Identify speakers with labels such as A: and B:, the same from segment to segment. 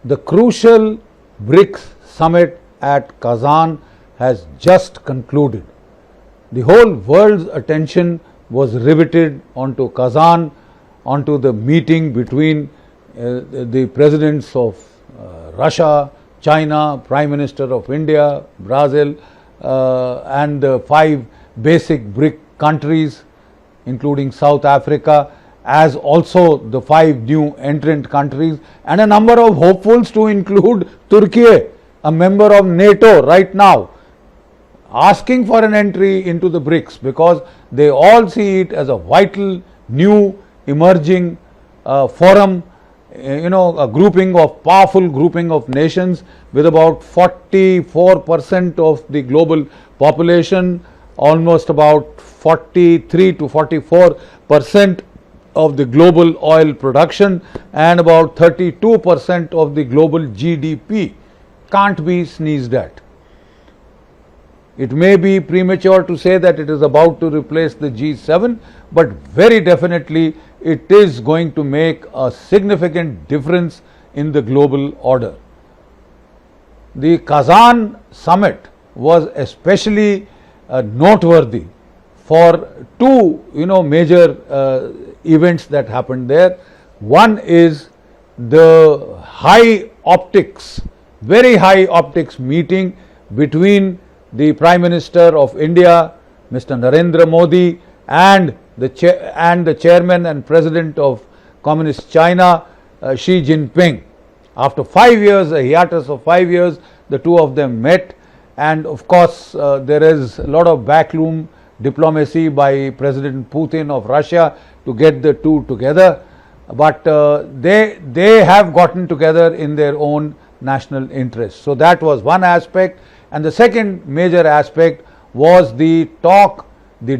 A: The crucial BRICS summit at Kazan has just concluded. The whole world's attention was riveted onto Kazan, onto the meeting between the presidents of Russia, China, Prime Minister of India, Brazil, and the 5 basic BRIC countries, including South Africa, as also the 5 new entrant countries, and a number of hopefuls to include Turkey, a member of NATO right now, asking for an entry into the BRICS, because they all see it as a vital, new, emerging forum, a powerful grouping of nations with about 44% of the global population, almost about 43 to 44% of the global oil production, and about 32% of the global GDP. Can't be sneezed at. It may be premature to say that it is about to replace the G7, but very definitely it is going to make a significant difference in the global order. The Kazan summit was especially noteworthy for 2 major events that happened there. One is the very high optics meeting between the Prime Minister of India, Mr. Narendra Modi, and the Chairman and President of Communist China, Xi Jinping. After 5 years, a hiatus of 5 years, the two of them met, and of course there is a lot of backroom diplomacy by President Putin of Russia to get the two together, but they have gotten together in their own national interest. So that was one aspect. And the second major aspect was the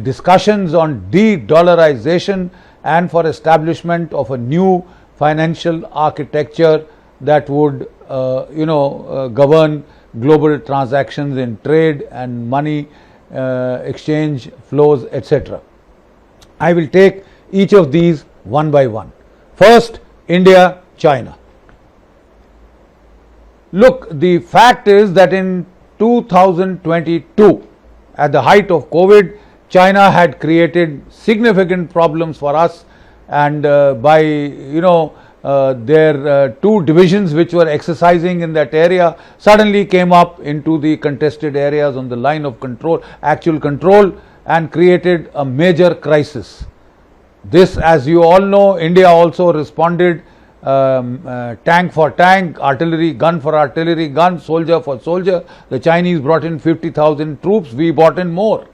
A: discussions on de-dollarization and for establishment of a new financial architecture that would govern global transactions in trade and money exchange flows, etc. I will take each of these one by one. First, India, China. Look, the fact is that in 2022, at the height of COVID, China had created significant problems for us, and by their 2 divisions which were exercising in that area suddenly came up into the contested areas on the line of control, actual control, and created a major crisis. This, as you all know, India also responded tank for tank, artillery gun for artillery gun, soldier for soldier. The Chinese brought in 50,000 troops, we brought in more,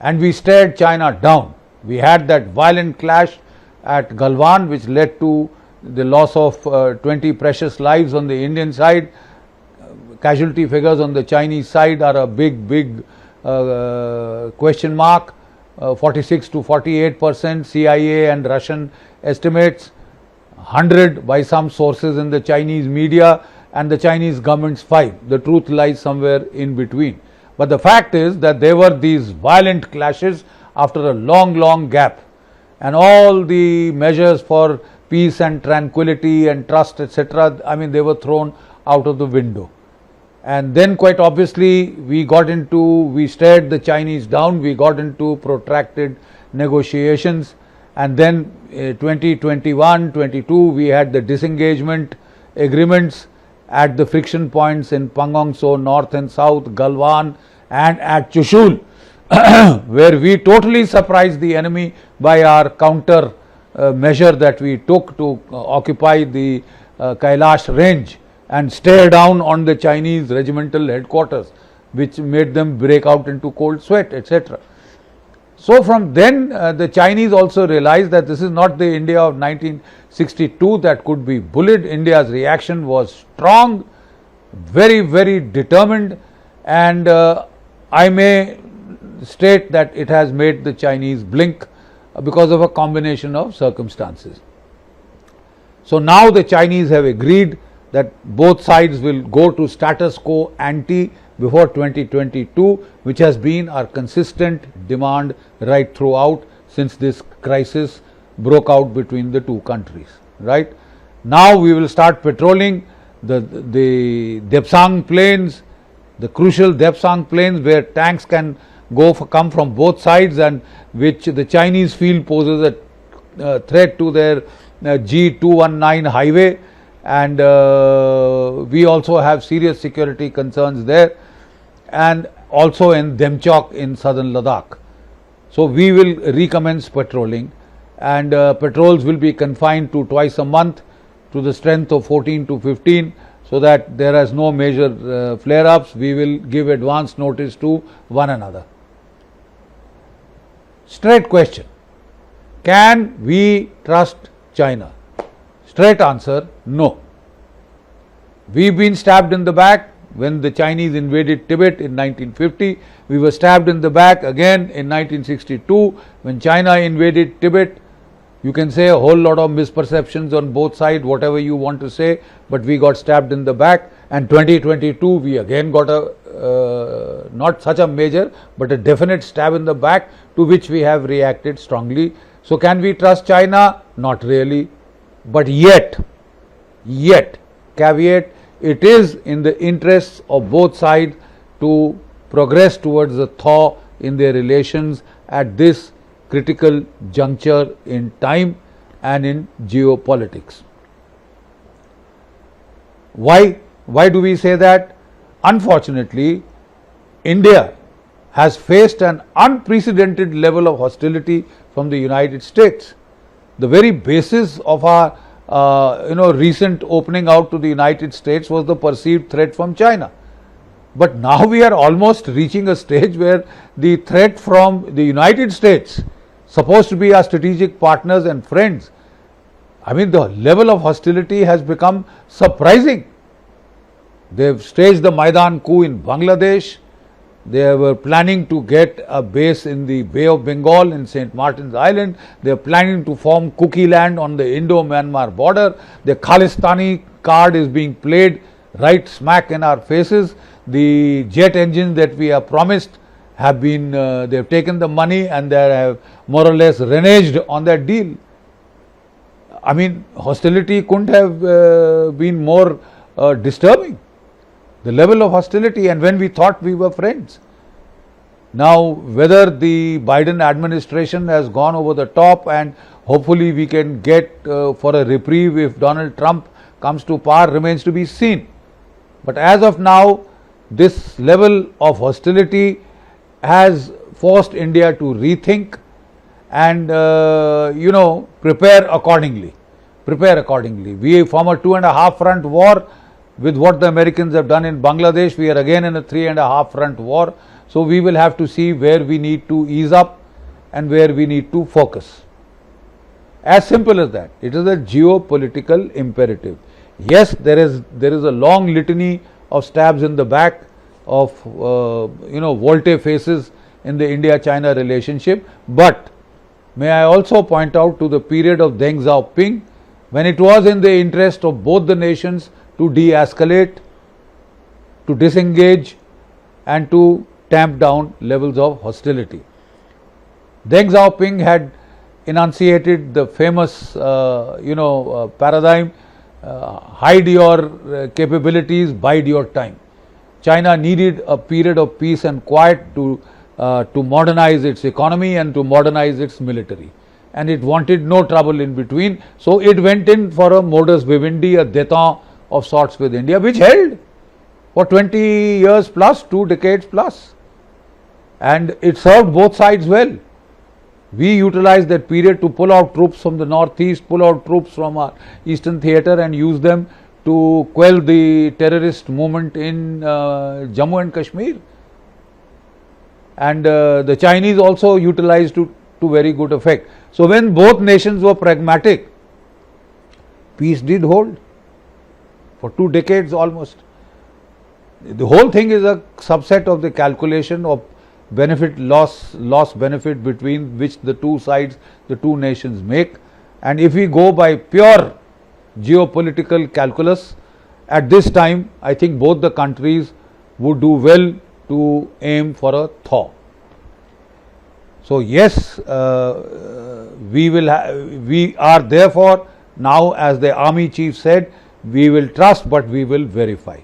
A: and we stared China down. We had that violent clash at Galwan, which led to the loss of 20 precious lives on the Indian side. Casualty figures on the Chinese side are a big question mark. 46 to 48% CIA and Russian estimates, 100 by some sources in the Chinese media, and the Chinese government's 5. The truth lies somewhere in between. But the fact is that there were these violent clashes after a long gap, and all the measures for peace and tranquility and trust, etc., they were thrown out of the window. And then quite obviously we stared the Chinese down, we got into protracted negotiations, and then 2021-22 we had the disengagement agreements at the friction points in Pangong Tso North and South, Galwan, and at Chushul, where we totally surprised the enemy by our counter measure that we took to occupy the Kailash range and stare down on the Chinese regimental headquarters, which made them break out into cold sweat, etc. So from then the Chinese also realized that this is not the India of 1962 that could be bullied. India's reaction was strong, very determined, and I may state that it has made the Chinese blink because of a combination of circumstances. So now the Chinese have agreed that both sides will go to status quo ante before 2022, which has been our consistent demand right throughout since this crisis broke out between the two countries. Right now we will start patrolling the Depsang plains, the crucial Depsang plains where tanks can come from both sides, and which the Chinese feel poses a threat to their G219 highway, and we also have serious security concerns there, and also in Demchok in southern Ladakh. So we will recommence patrolling, and patrols will be confined to twice a month to the strength of 14 to 15, so that there is no major flare-ups. We will give advance notice to one another. Straight question: can we trust China? Straight answer: no. We've been stabbed in the back when the Chinese invaded Tibet in 1950. We were stabbed in the back again in 1962 when China invaded Tibet. You can say a whole lot of misperceptions on both sides, whatever you want to say, but we got stabbed in the back. And 2022 we again got a not such a major but a definite stab in the back, to which we have reacted strongly. So can we trust China? Not really. But yet, caveat, it is in the interests of both sides to progress towards a thaw in their relations at this critical juncture in time and in geopolitics. Why do we say that? Unfortunately, India has faced an unprecedented level of hostility from the United States. The very basis of our recent opening out to the United States was the perceived threat from China. But now we are almost reaching a stage where the threat from the United States, supposed to be our strategic partners and friends, I mean, the level of hostility has become surprising. They've staged the Maidan coup in Bangladesh. They were planning to get a base in the Bay of Bengal in St. Martin's Island. They are planning to form Cookie Land on the Indo-Myanmar border. The Khalistani card is being played right smack in our faces. The jet engines that we are promised have been, they have taken the money and they have more or less reneged on that deal. I mean, hostility couldn't have been more disturbing. The level of hostility, and when we thought we were friends. Now, whether the Biden administration has gone over the top and hopefully we can get for a reprieve if Donald Trump comes to power remains to be seen. But as of now, this level of hostility has forced India to rethink and prepare accordingly. We, from a 2.5 front war, with what the Americans have done in Bangladesh, we are again in a 3.5 front war. So we will have to see where we need to ease up and where we need to focus. As simple as that. It is a geopolitical imperative. Yes, there is a long litany of stabs in the back, of volte faces in the India-China relationship. But may I also point out to the period of Deng Xiaoping, when it was in the interest of both the nations to de-escalate, to disengage, and to tamp down levels of hostility. Deng Xiaoping had enunciated the famous, paradigm: hide your capabilities, bide your time. China needed a period of peace and quiet to modernize its economy and to modernize its military. And it wanted no trouble in between. So it went in for a modus vivendi, a détente of sorts with India, which held for 20 years plus, 2 decades plus. And it served both sides well. We utilized that period to pull out troops from the northeast, pull out troops from our eastern theatre and use them to quell the terrorist movement in Jammu and Kashmir. And the Chinese also utilized to very good effect. So when both nations were pragmatic, peace did hold for 2 decades almost. The whole thing is a subset of the calculation of benefit loss benefit between which the two sides, the two nations make. And if we go by pure geopolitical calculus, at this time I think both the countries would do well to aim for a thaw. So yes, we are therefore now, as the army chief said, We will trust, but we will verify.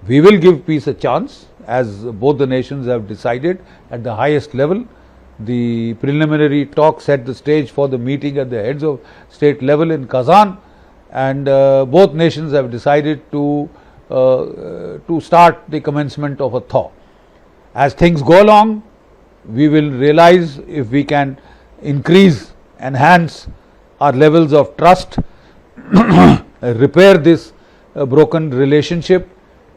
A: We will give peace a chance, as both the nations have decided at the highest level. The preliminary talk set the stage for the meeting at the heads of state level in Kazan, and both nations have decided to start the commencement of a thaw. As things go along, we will realize if we can increase, enhance our levels of trust, repair this broken relationship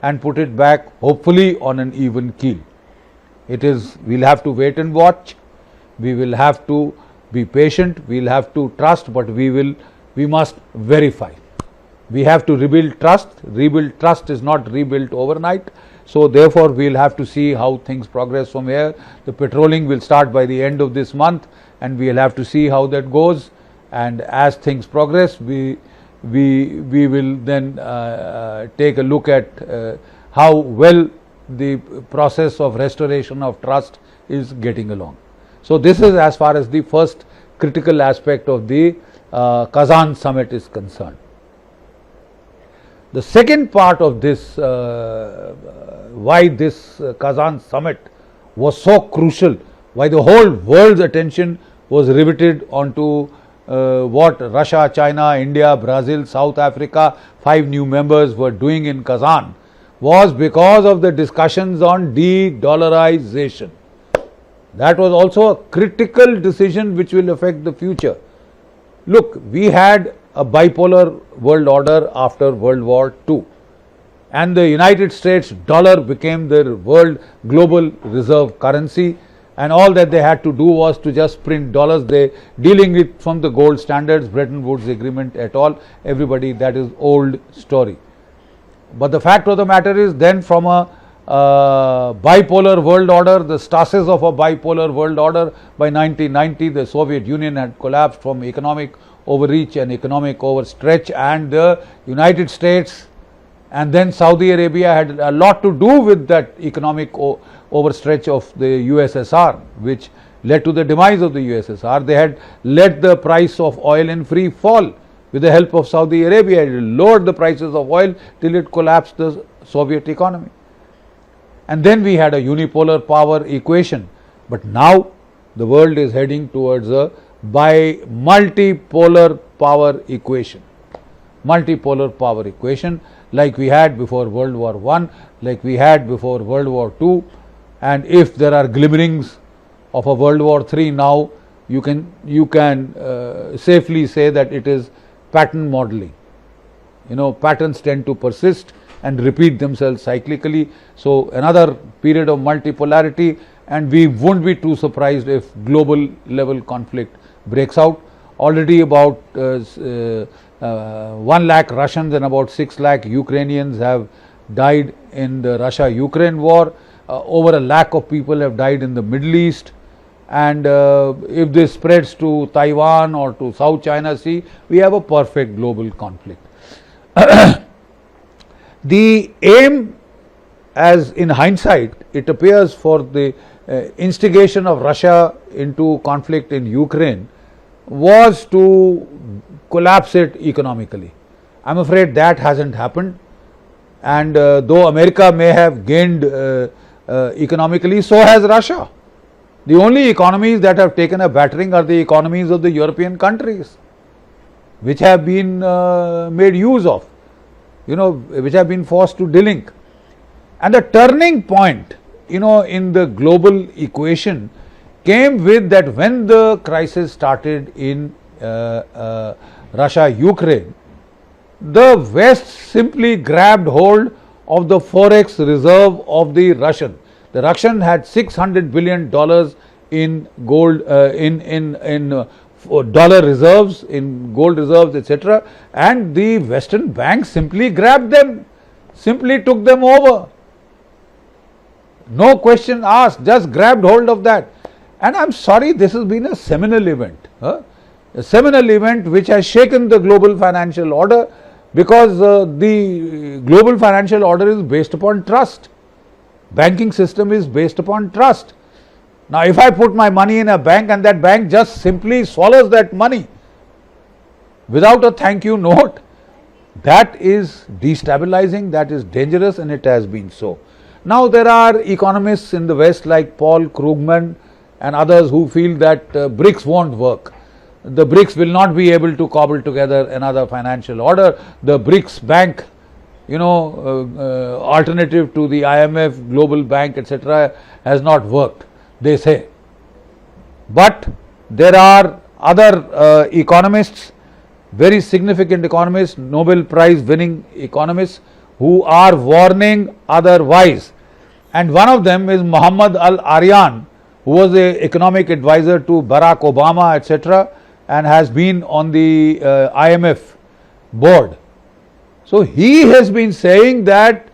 A: and put it back hopefully on an even keel. We'll have to wait and watch. We will have to be patient. We'll have to trust, but we must verify. We have to rebuild trust. Rebuild trust is not rebuilt overnight. So therefore, we'll have to see how things progress from here. The patrolling will start by the end of this month, and we'll have to see how that goes. And as things progress, we will then take a look at how well the process of restoration of trust is getting along. So this is as far as the first critical aspect of the Kazan summit is concerned. The second part of this, why this Kazan summit was so crucial, why the whole world's attention was riveted onto what Russia, China, India, Brazil, South Africa, 5 new members were doing in Kazan, was because of the discussions on de-dollarization. That was also a critical decision which will affect the future. Look, we had a bipolar world order after World War II, and the United States dollar became their world global reserve currency, and all that they had to do was to just print dollars. They dealing it from the gold standards, Bretton Woods agreement et al. Everybody, that is old story. But the fact of the matter is, then from a bipolar world order, the stasis of a bipolar world order, by 1990 the Soviet Union had collapsed from economic overreach and economic overstretch, and the United States and then Saudi Arabia had a lot to do with that economic overstretch of the USSR, which led to the demise of the USSR. They had let the price of oil in free fall with the help of Saudi Arabia. It lowered the prices of oil till it collapsed the Soviet economy. And then we had a unipolar power equation, but now the world is heading towards a multipolar power equation. Multipolar power equation, like we had before World War I, like we had before World War II, and if there are glimmerings of a World War III now, you can safely say that it is pattern modeling. Patterns tend to persist and repeat themselves cyclically. So another period of multipolarity, and we won't be too surprised if global level conflict breaks out. Already about 1 lakh Russians and about 6 lakh Ukrainians have died in the Russia-Ukraine war. Over 1 lakh of people have died in the Middle East. And if this spreads to Taiwan or to South China Sea, we have a perfect global conflict. The aim, as in hindsight, it appears, for the instigation of Russia into conflict in Ukraine was to collapse it economically. I'm afraid that hasn't happened, and though America may have gained economically, so has Russia. The only economies that have taken a battering are the economies of the European countries, which have been made use of, which have been forced to delink. And the turning point, in the global equation came with that when the crisis started in Russia-Ukraine, the West simply grabbed hold of the forex reserve of the Russian. The Russian had $600 billion in gold, in dollar reserves, in gold reserves, etc. And the Western banks simply grabbed them, simply took them over. No question asked, just grabbed hold of that. And I'm sorry, this has been a seminal event. A seminal event which has shaken the global financial order, because the global financial order is based upon trust. Banking system is based upon trust. Now, if I put my money in a bank and that bank just simply swallows that money without a thank you note, That is destabilizing, that is dangerous, and it has been so. Now there are economists in the West like Paul Krugman and others who feel that BRICS won't work. The BRICS will not be able to cobble together another financial order. The BRICS bank, alternative to the IMF, Global Bank, etc., has not worked, they say. But there are other economists, very significant economists, Nobel Prize winning economists, who are warning otherwise. And one of them is Muhammad Al-Aryan, who was an economic advisor to Barack Obama, etc., and has been on the IMF board. So he has been saying that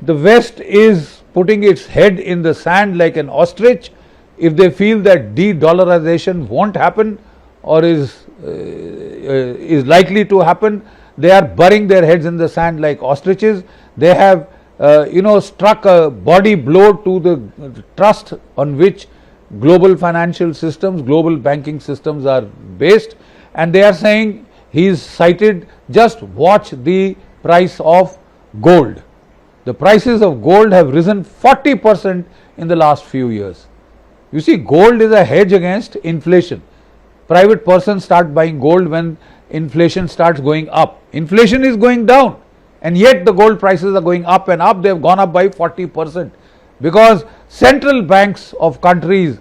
A: the West is putting its head in the sand like an ostrich. If they feel that de-dollarization won't happen or is likely to happen, they are burying their heads in the sand like ostriches. They have struck a body blow to the trust on which global financial systems, global banking systems are based, and they are saying, he is cited, just watch the price of gold. The prices of gold have risen 40% in the last few years. You see, gold is a hedge against inflation. Private persons start buying gold when inflation starts going up. Inflation is going down, and yet the gold prices are going up and up. They have gone up by 40% because central banks of countries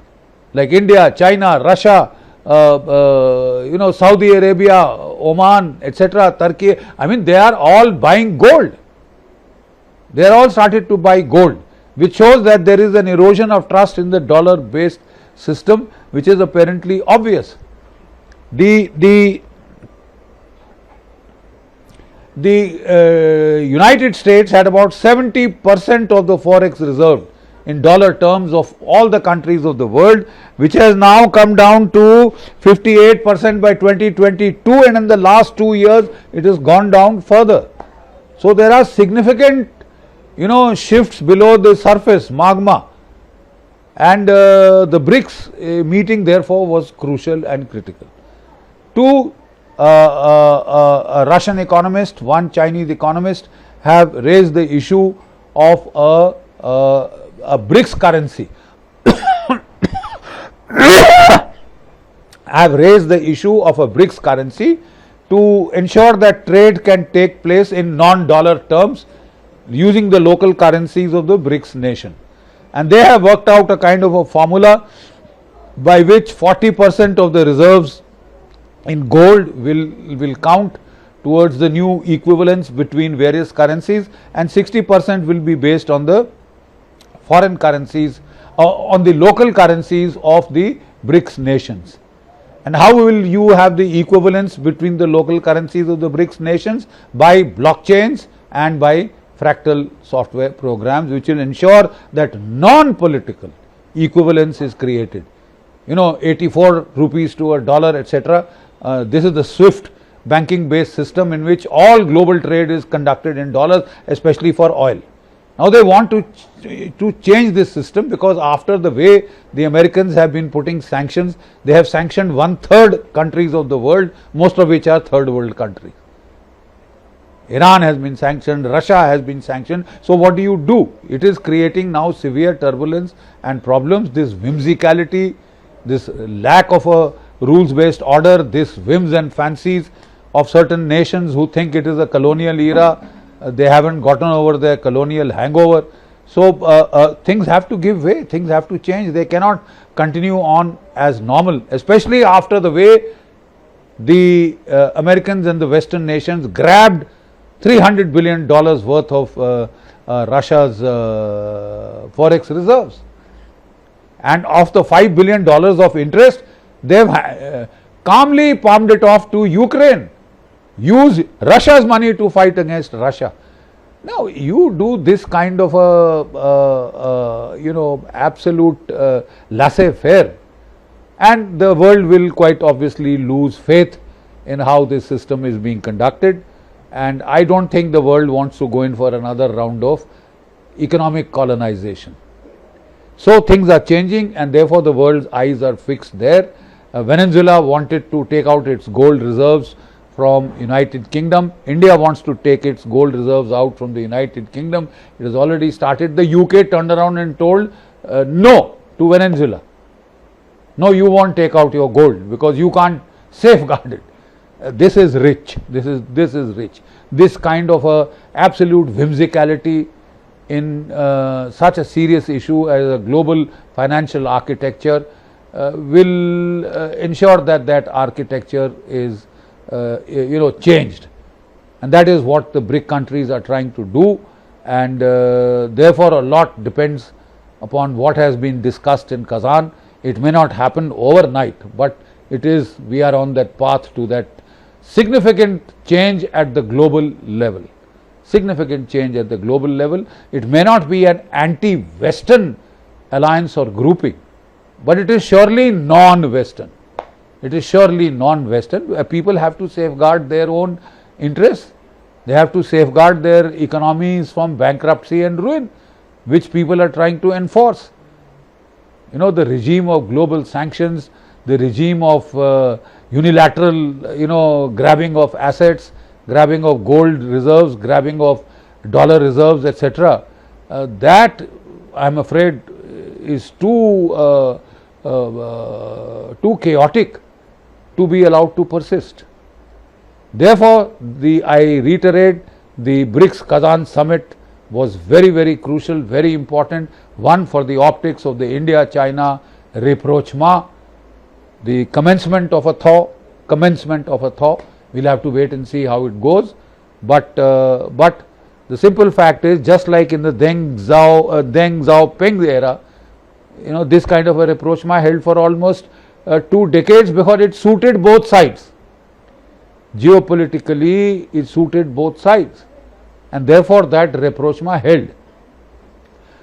A: like India, China, Russia, Saudi Arabia, Oman, etc., Turkey, they are all buying gold. They are all started to buy gold, which shows that there is an erosion of trust in the dollar-based system, which is apparently obvious. The United States had about 70% of the forex reserve in dollar terms of all the countries of the world, which has now come down to 58% by 2022, and in the last 2 years it has gone down further. So there are significant shifts below the surface, magma, and the BRICS meeting therefore was crucial and critical. Two a Russian economist, one Chinese economist have raised the issue of a BRICS currency. have raised the issue of a BRICS currency to ensure that trade can take place in non-dollar terms using the local currencies of the BRICS nation. And they have worked out a kind of a formula by which 40% of the reserves in gold will count towards the new equivalence between various currencies, and 60% will be based on the foreign currencies, on the local currencies of the BRICS nations. And how will you have the equivalence between the local currencies of the BRICS nations? By blockchains and by fractal software programs, which will ensure that non-political equivalence is created. 84 rupees to a dollar, etc. This is the SWIFT banking based system in which all global trade is conducted in dollars, especially for oil. Now they want to change this system, because after the way the Americans have been putting sanctions, they have sanctioned 1/3 countries of the world, most of which are third world countries. Iran has been sanctioned, Russia has been sanctioned. So what do? It is creating now severe turbulence and problems. This whimsicality, this lack of a rules based order, this whims and fancies of certain nations who think it is a colonial era, they haven't gotten over their colonial hangover. So things have to give way, things have to change. They cannot continue on as normal, especially after the way the Americans and the Western nations grabbed $300 billion worth of Russia's forex reserves. And of the $5 billion of interest, they have calmly palmed it off to Ukraine. Use Russia's money to fight against Russia. Now, you do this kind of absolute laissez-faire, and the world will quite obviously lose faith in how this system is being conducted. And I don't think the world wants to go in for another round of economic colonization. So things are changing, and therefore the world's eyes are fixed there. Venezuela wanted to take out its gold reserves from United Kingdom. India wants to take its gold reserves out from the United Kingdom. It has already started. The UK turned around and told no to Venezuela. No, you won't take out your gold because you can't safeguard it. This is rich. This is rich. This kind of a absolute whimsicality in such a serious issue as a global financial architecture will ensure that that architecture is changed, and that is what the BRIC countries are trying to do, and therefore a lot depends upon what has been discussed in Kazan. It may not happen overnight, but we are on that path to that significant change at the global level. Significant change at the global level. It may not be an anti-Western alliance or grouping, but it is surely non-Western. It is surely non-Western. People have to safeguard their own interests. They have to safeguard their economies from bankruptcy and ruin, which people are trying to enforce. The regime of global sanctions, the regime of unilateral, grabbing of assets, grabbing of gold reserves, grabbing of dollar reserves, etc. That, I am afraid, is too chaotic to be allowed to persist. Therefore, I reiterate, the BRICS Kazan summit was very, very crucial, very important. One, for the optics of the India-China rapprochement, the commencement of a thaw. We'll have to wait and see how it goes. But the simple fact is, just like in the Deng Xiaoping era, this kind of a rapprochement held for almost 2 decades because it suited both sides. Geopolitically, it suited both sides, and therefore that rapprochement held.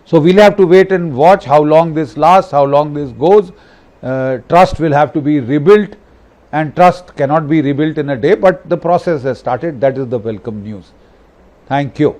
A: So we'll have to wait and watch how long this lasts, how long this goes. Trust will have to be rebuilt, and trust cannot be rebuilt in a day, but the process has started. That is the welcome news. Thank you.